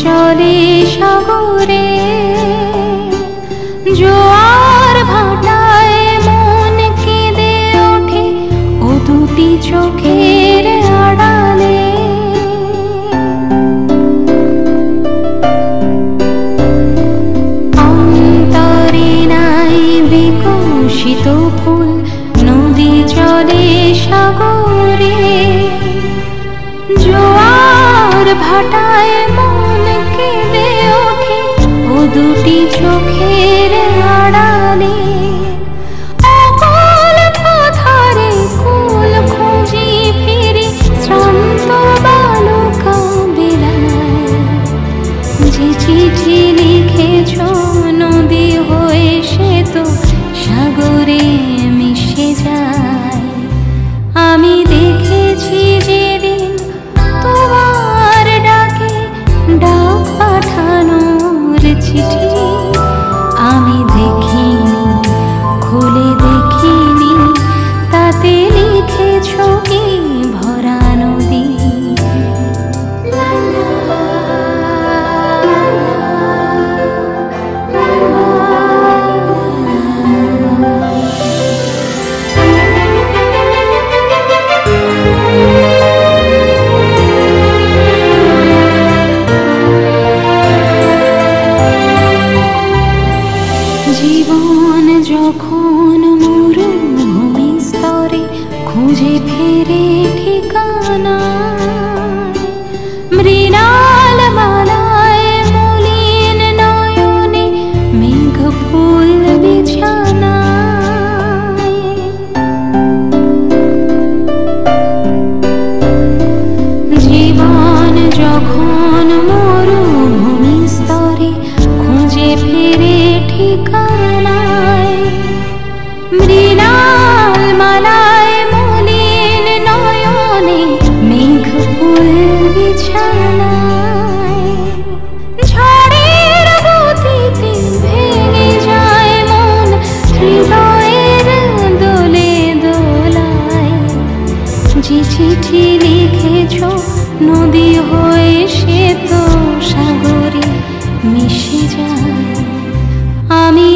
চলে সাগরে, জোয়ার ভাটায় মন কেঁদে ওঠে ও দুটি চোখের আড়ালে। অন্তরে নাই বিকশিত ফুল, নদী চলে সাগরে, জোয়ার ভাটায় মন কেঁদে ওঠে ও দুটি চোখের আড়ালে। অকল পথরে কুল খুঁজি ফিরি শ্রান্ত বালুকা বেলায়, যে চিঠি লিখেছ নদী হয়ে সে তো সাগরে মিশে যায়। আমি দেখেছি যেদিন তোমার ডাকে ডাক পাঠানোর চিঠি, আমি দেখিনি খুলে দেখিনি তাতে লিখেছ কি ভরা নদী। জীবন যখন মরুভূমি স্তরে খুঁজে ফেরে ঠিকানা, মৃণাল মালায় মলিন নয়নে মেঘ ফুল বিছানায়। জীবন যখন মরুভূমি স্তরে খুঁজে ফেরে ঠিকানায়, মৃণাল মালায় মলিন নয়নে মেঘ ফুল বিছানায়। ঝড়ের গতিতে ভেঙে যায় মন হৃদয়ের দোলে দোলায়, যে চিঠি লিখেছ নদী হয়ে সে তো সাগরে মিশে যায়। আমি